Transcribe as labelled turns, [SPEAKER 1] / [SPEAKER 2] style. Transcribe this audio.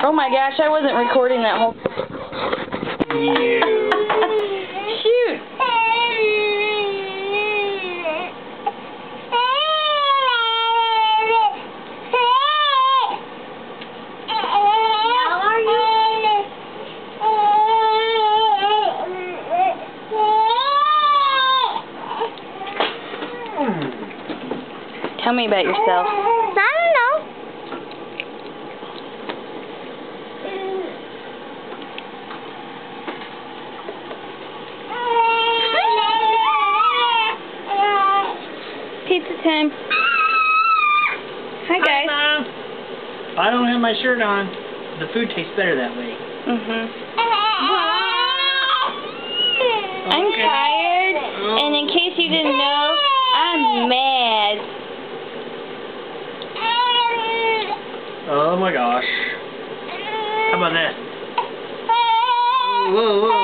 [SPEAKER 1] Oh my gosh, I wasn't recording that whole... Shoot! Tell me about yourself.
[SPEAKER 2] I don't know.
[SPEAKER 1] Pizza time. Hi guys.
[SPEAKER 3] Hi, Mom. I don't have my shirt on. The food tastes better that way.
[SPEAKER 1] I'm tired, and in case you didn't know, I'm mad.
[SPEAKER 3] Oh my gosh. How about that? Whoa, whoa, whoa.